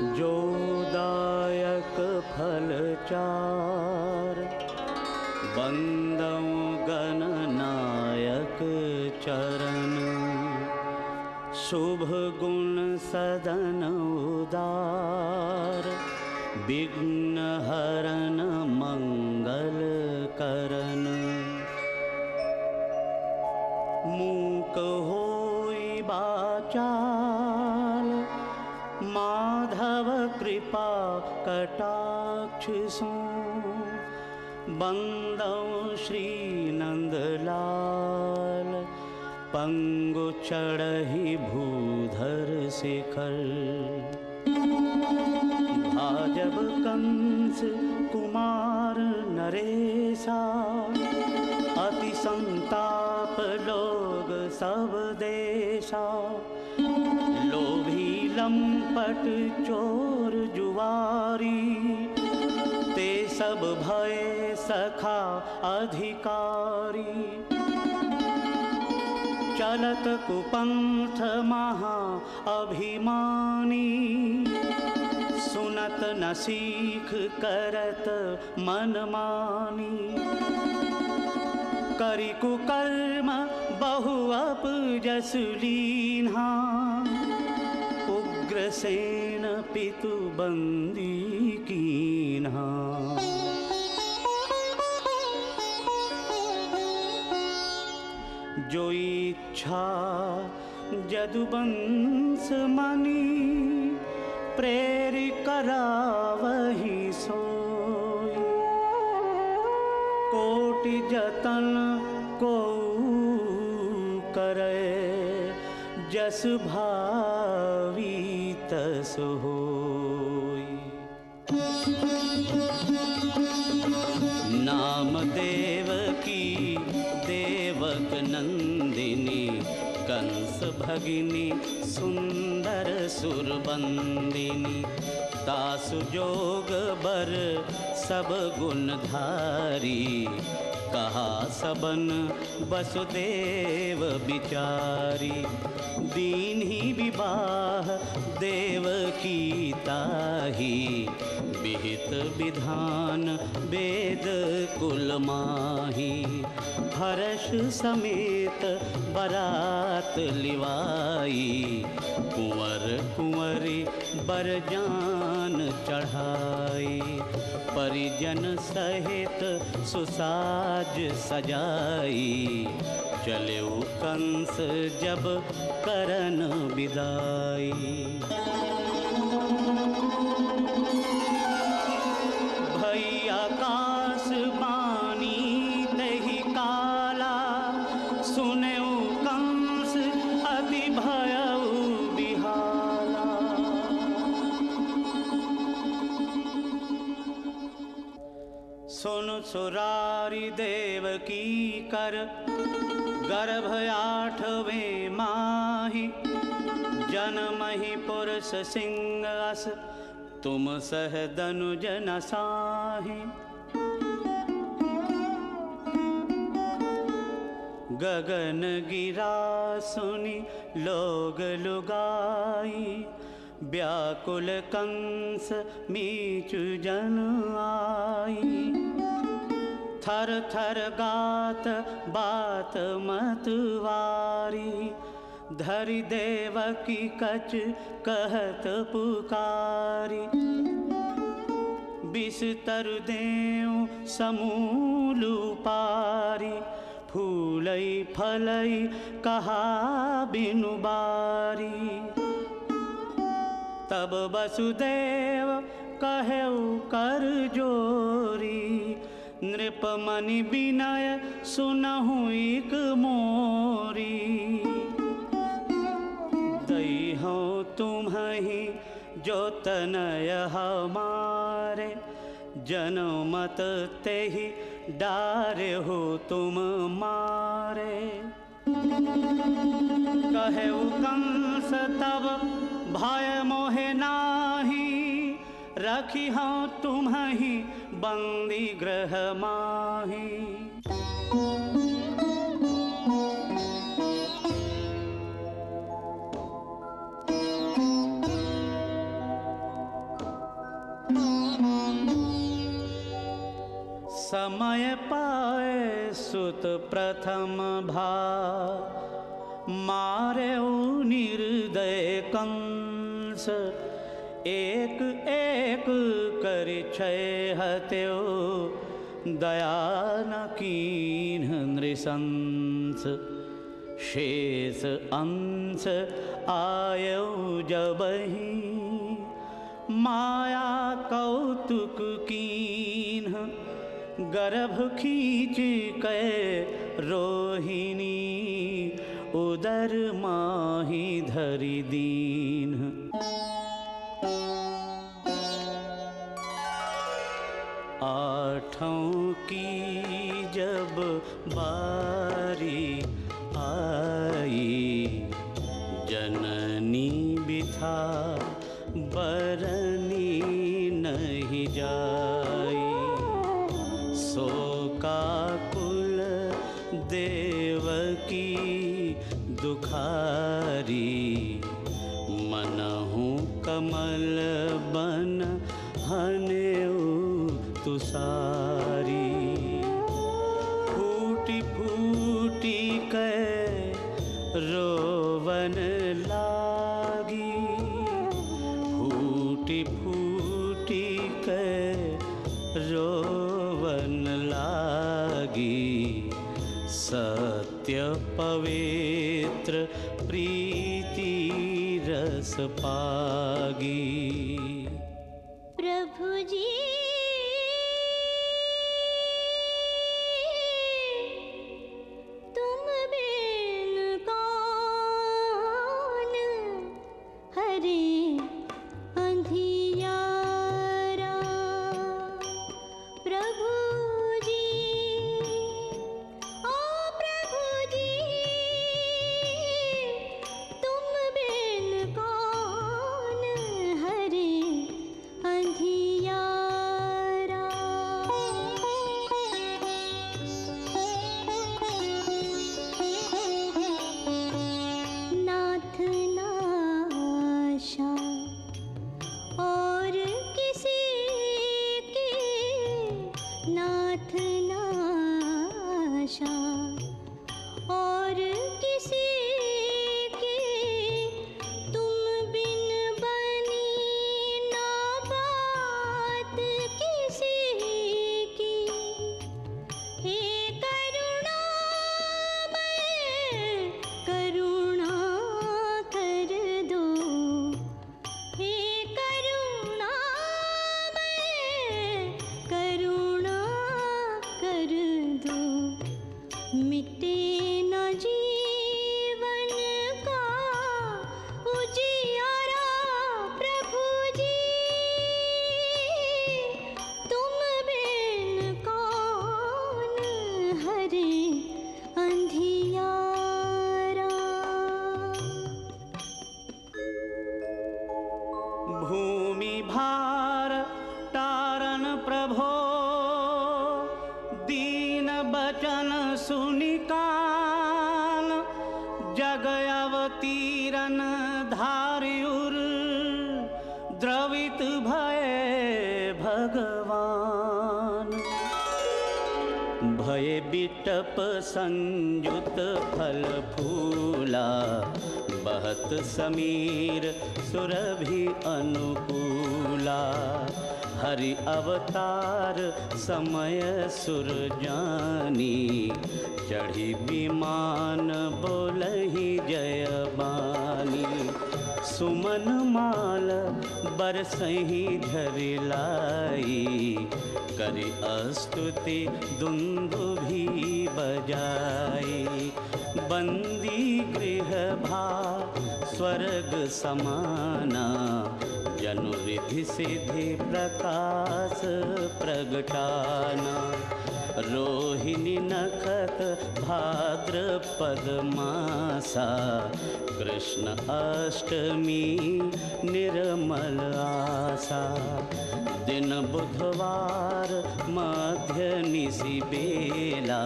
जो दायक फल चार, बंदौ गणनायक चरण। शुभ गुण सदन उदार, विघ्न हरन मंगल करन। मूक होई बाचाल, माधव कृपा कटाक्ष सो। बंदौ श्री नंदलाल, पंगु चढ़हि भूधर शिखर। भाजब कंस कुमार नरेशा, अति संताप लोग सब देशा। लोभी लंपट चोर जुआरी, ते सब भय सखा अधिकारी। चलत कुपंथ महा अभिमानी, सुनत न सीख करत मनमानी। करि कुकर्म बहु अपजस लीन्हा, उग्रसेन पितु बंदी कीन्हा। जो इच्छा जदुवंश मणि, प्रेरि करावहि सोई। कोटि जतन को करे, जस भावी तस होई। नाम देवकी देवक नंदिनी, कंस भगिनी सुंदर सुरबंदिनी। तासु जोग बर सब गुण धारी, कहा सबन वसुदेव बिचारी। दीन्ही विवाह देवकी ताही, विहित विधान वेद कुल माही। हर्ष समेत बरात लिवाई, कुंवर कुंवरी बरजान चढ़ाई। परिजन सहित सुसाज सजाई, चले कंस जब करन विदाई। भई आकाश बानी तहि काला, सुनेउ कंस अति भयउ बिहाला। सुन सुरारी देवकी कर, गर्भ 8वें माहि। जनमहि पुरुष सिंह अस, तुम सह दनुज न साहि। गगन गिरा सुनि लोग लुगाई, व्याकुल कंस मीचु जन आई। थर थर गात बात मतवारी, धरि देवकी कछ कहत पुकारी। बिस्तर देऊ समूलु पारी, फूलई फलई कहा बिनु बारी। तब वसुदेव कहेउ कर जोरी, नृपमणि विनय सुनहु इक मोरी। दई हो तुम्हि जो तनय हमारे, जनमत तेहि डारे हो तुम मारे। कहेउ कंस तब भय मोहे नाही, रखी हूँ तुम्हि बंदी गृह माही। समय पाए सुत प्रथम भा, मारे निर्दय कंस एक एक कर क्षय हत्यो, दया न कीन्ह नृशंस, शेष अंश आयो जबहि, माया कौतुक कीन्ह गर्भ खींच कै रोहिणी, उदर माही धरि दीन्ह। आठों की जब बारी आई, जननी बिथा बरनी नहीं जाई, शोकाकुल देवकी दुखारी, मनहु कमल बन हनेऊ तुसारी, फूटी फूटी कै रोवन लागी, फूटी फूटी कै रोवन लागी, सत्य पवित्र प्रीति रस पागी। प्रभु जी तुम बिन कौन हरे अंधियारा, प्रभु जी ओ प्रभु जी तुम बिन कौन हरे अंधियारा। नाथ नाशा और किसी की, नाथ नाशा और किसी की, तुम बिन बनी ना बात किसी की, हे करुणामय करुणा कर दो, हे करुणामय करुणा कर दो, मिटे न जीवन का उजियारा, प्रभु जी तुम बिन कौन हरे अंधियारा। भूमि भार तारन प्रभो, दीन बचन सुनिकान, जग अवतीरन धार्युर, द्रवित भय भगवान। भय बिटप संयुत फल फूला, बहत समीर सुरभि अनुकूला, हरि अवतार समय सुर जानी, चढ़ी विमान बोलहि जय बानी, सुमन माल बरसहि झरिलाई, करि स्तुति दुंदुभि बजाई, बंदी गृह भा स्वर्ग समाना, जनु रिधि सिद्धि प्रकाश प्रगटाना, रोहिणी नखत भाद्रपद मासा, कृष्ण अष्टमी निर्मल आसा, दिन बुधवार मध्य निशि बेला,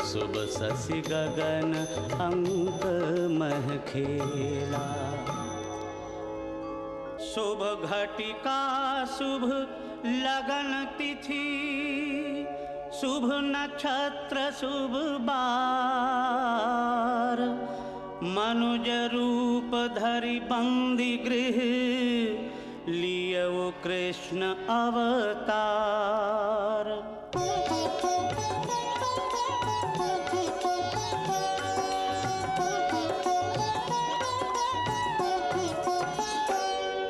शुभ शशि गगन अंक मह खेला, शुभ घटिका शुभ लगन तिथि, शुभ नक्षत्र शुभ बार, मनुज रूप धरि बंदी गृह, लियो कृष्ण अवतार।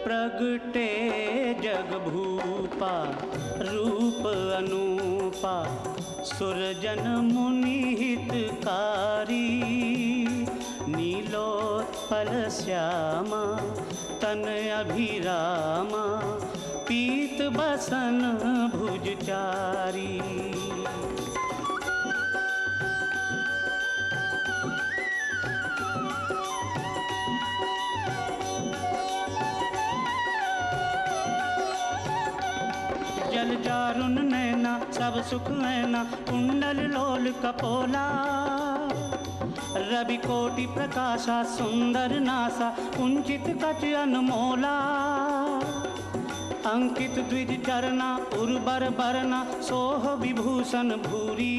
प्रगटे जग भूपा रूप अनूपा, सुरजन मुनि हितकारी, नीलोत्पल श्यामा तन अभिरामा, पीत बसन भुजचारी। जल जारुन नैना सब सुख नैना, कुंडल लोल कपोला, रवि कोटि प्रकाशा सुंदर नासा, कुंचित कच अनमोला। अंकित द्विज चरना उर्वर बरना, सोह विभूषण भूरी,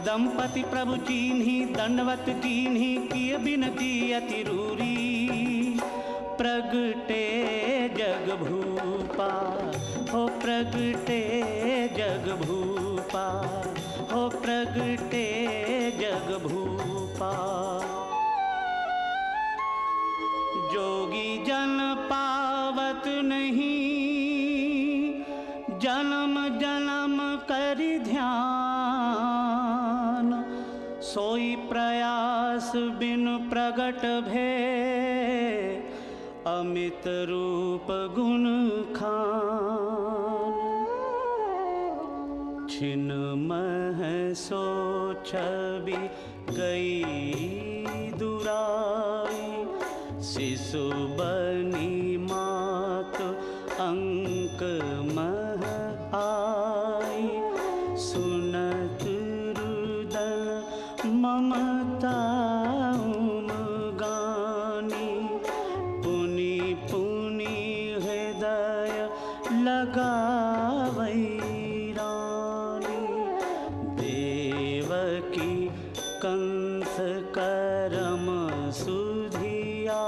दंपति प्रभु चीन्ही दंडवत कीन्ही, किय बिनती अति रूरी। प्रगटे जग भूपा हो प्रगटे जग भूपा, हो प्रगटे जग भूपा। जोगी जन पावत नहीं, जन्म जन्म करि ध्यान, सोई प्रयास बिन प्रगट भे, अमित रूप गुण खान। छिन मह सो छवि गई दुराई, शिशु बनी मात अंक मह आई, सुनत रुदन ममता गानी, पुनि पुनि हृदय लगावै रानी। देवकी कंस करम सुधियाई,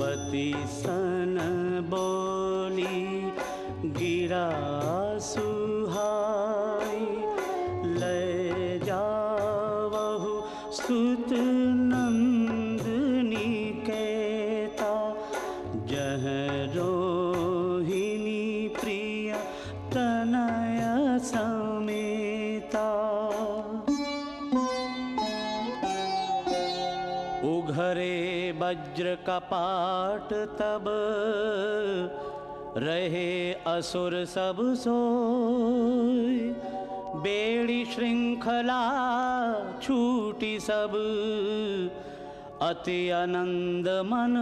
पति सन बोली गिरा सुहाई, ले जावहु सुत नंदनी कहता, जह रोहिणी प्रिय तनय समेता। उघरे वज्र कपाट तब, रहे असुर सब सोय, बेड़ी श्रृंखला छूटी सब, अति आनंद मन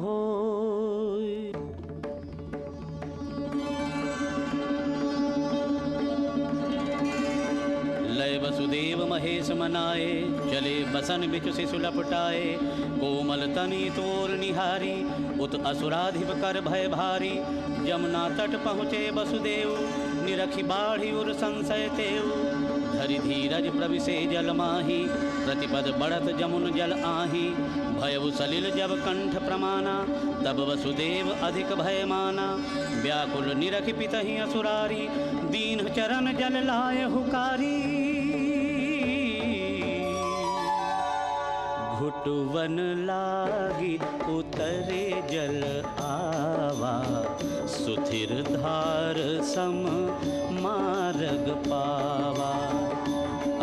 होय। लय वसुदेव महेश मनाए, चले बसन बिच शिशु लपटाए, कोमल तनी तोर निहारी, उत असुराधिप कर भय भारी। जमुना तट पहुँचे वसुदेव, निरखी बाढ़ी उर संशय तेव, धरि धीरज प्रविशे जल माही, प्रतिपद बढ़त जमुन जल आही। भयउ सलिल जब कंठ प्रमाना, तब वसुदेव अधिक भय माना, व्याकुल निरखि पितहि असुरारी, दीन चरण जल लाय हुकारी। घुटवन लागी उतरे जल आवा, सुथिर धार सम मार्ग पावा।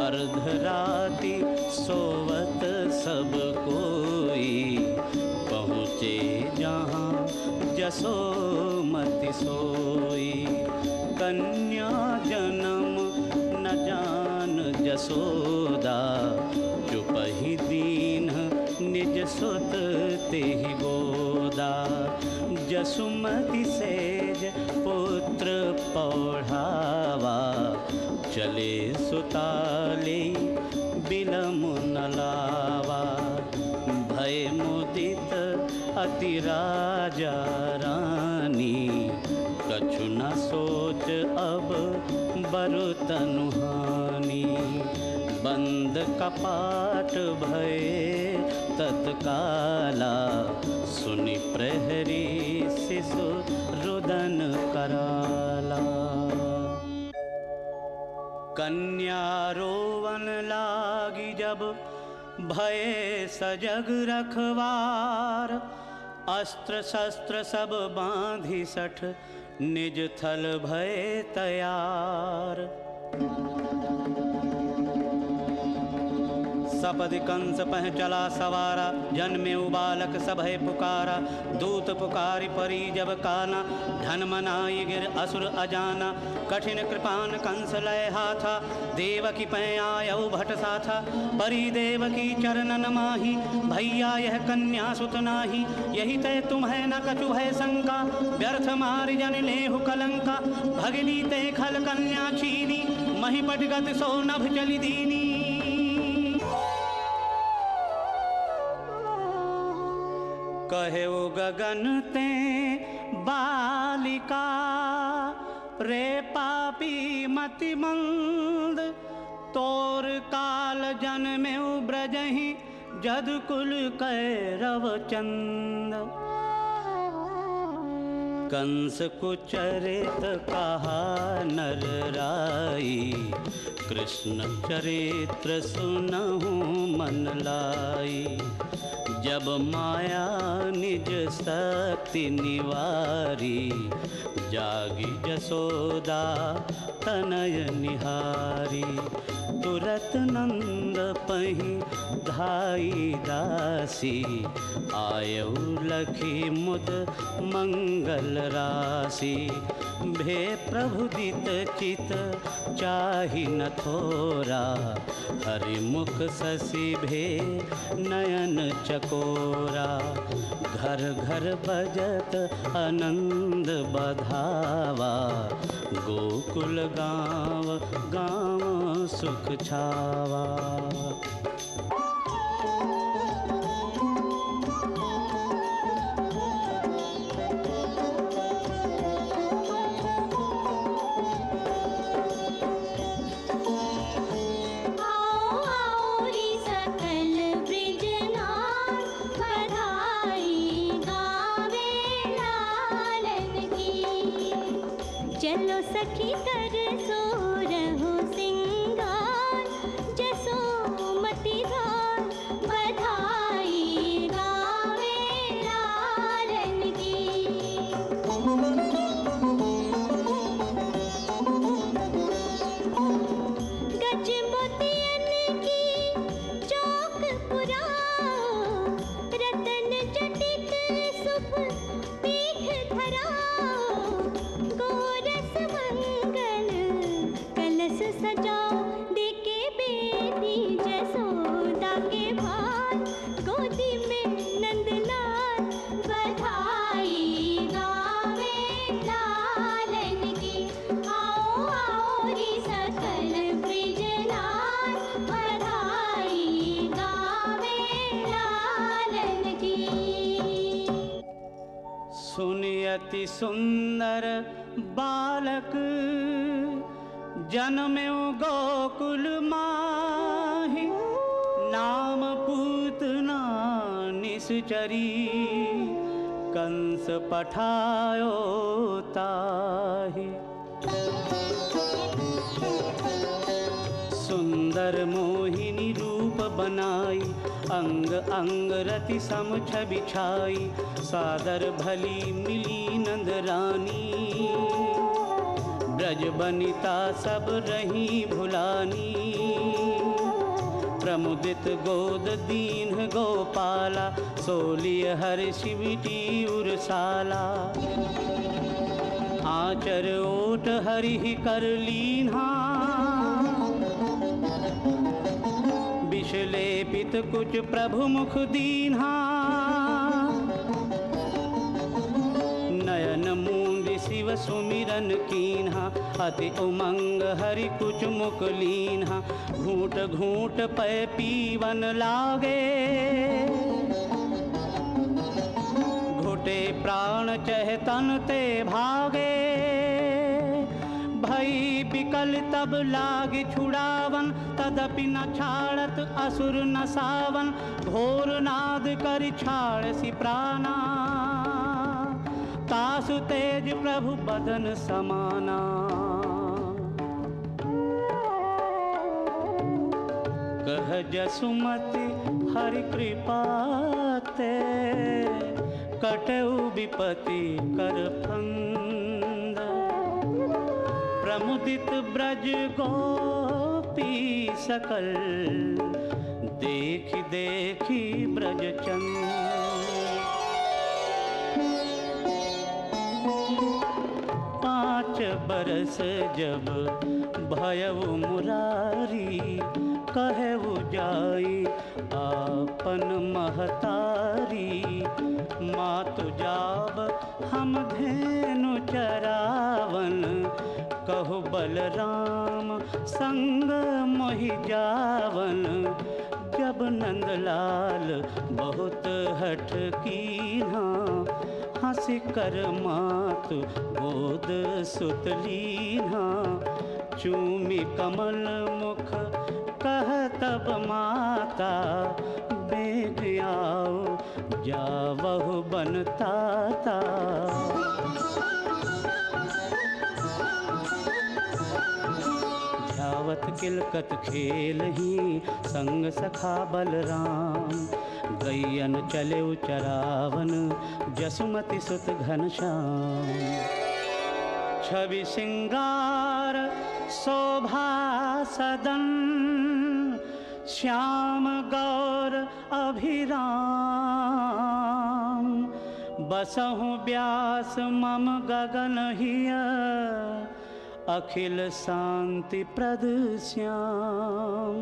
अर्धराति सोवत सब कोई, पहुँचे जहाँ जसोमति सोई। कन्या जन्म न जान जसोदा, चुपहि दीन निज सुत तेहि गोदा। जसुमति सेज पुत्र पौढ़ावा, चले सुताले बिलम न लावा। भय मुदित अति राजा रानी, कछु न सोच अब बरु तनुहानी। बंद कपाट भये तत्काला, सुनि प्रहरी शिशु रुदन कराला। कन्या रोवन लागी जब भये सजग रखवार। अस्त्र शस्त्र सब बांधी सठ, निज थल भये तैयार। सपदि कंस पह चला सवारा, जन्मे बालक सभय पुकारा। दूत पुकारी परी जब काना, धन मनाई गिर असुर अजाना। कठिन कृपान कंस लय हाथा, देवकी पै आयऊ भट साथा। परी देवकी चरणन माही, भैया यह कन्या सुत नाही। यही तय तुम्हें न कछु भय शंका, व्यर्थ मारि जन लेहु कलंका। भगली ते खल कन्या छीनी, महिपट गत सो नभ चली दीनी। कहे वो गगन ते बालिका, रे पापी मति मंद। तोर काल जन्मे ब्रजहि, जद कुल कैरव चंद। कंस कुचरित कहा नर राई, कृष्ण चरित्र सुनहु मन लाई। जब माया निज शक्ति निवारी, जागी जसोदा तनय निहारी। तुरत नंद पहि धाई दासी, आयऊ लखी मुद मंगल राशि। भे प्रभुदित चित चाहि न थोरा, हरि मुख शशि भे नयन चकोरा। घर घर बजत आनंद बधावा, गोकुल गाँव गाँव सुख छावा। चलो सखी कर सो रहो सिंगार, जसोमती धार बधाई गावे लालन की। गज मोतियन की चौक पुराओ, रतन जटित शुभ पीठ धराओ। गोरस मंगल कलश सजाओ, देके बेटी जसोदा के भार। गोदी में नंदलाल बधाई गावे लालन की। आओ आओ रे सकल ब्रिजलाल, बधाई गावे लालन की। सुनियति सुंदर बालक, जन्म्यो गोकुल माहि। नाम पूतना निश्चरी, कंस पठायो ताहि। सुंदर मोहिनी रूप बनाई, अंग अंग रति सम छवि छाई। सादर भली मिली नंद रानी, ब्रज बनिता सब रही भुलानी। प्रमुदित गोद दीन गोपाला, सोलिय हर्षि विटी उरसाला। आचर ओट हरि कर लीन्हा, विषलेपित कुछ प्रभु मुख दीन्हा। नयन मूंद शिव सुमिरन कीन्हा, अति उमंग हरि कुछ मुख लीन्हा। घूट घूट पै पीवन लागे, घुटे प्राण चह तन ते भागे। भई बिकल तब लाग छुड़ावन, तदपि न छाड़त असुर न सावन, घोर नाद कर छाड़ सि प्राणा, तासु तेज प्रभु बदन समाना। कह जसुमति हरि कृपा ते, कटऊ विपति कर फंद, प्रमुदित ब्रज गोपी सकल, देखी देखी ब्रज चंद। पाँच बरस जब भयउ मुरारी, कहु जाई आपन महतारी, मातु जाब हम धेनु चरावन, कहु बलराम संग मोहि जावन। जब नंदलाल बहुत हठ कीन्हा, हंसी कर मातु गोद सुत लीन्हा, चूमी कमल मुख कह तब माता, बेग आओ जावहु बनताता। ध्यावत किलकत खेलही संग सखा बलराम, गैयन चले चरावन जसुमति सुत घनश्याम। छवि सिंगार शोभा सदन, श्याम गौर अभिराम, बसहु व्यास मम गगन हिय, अखिल शांति प्रद श्याम।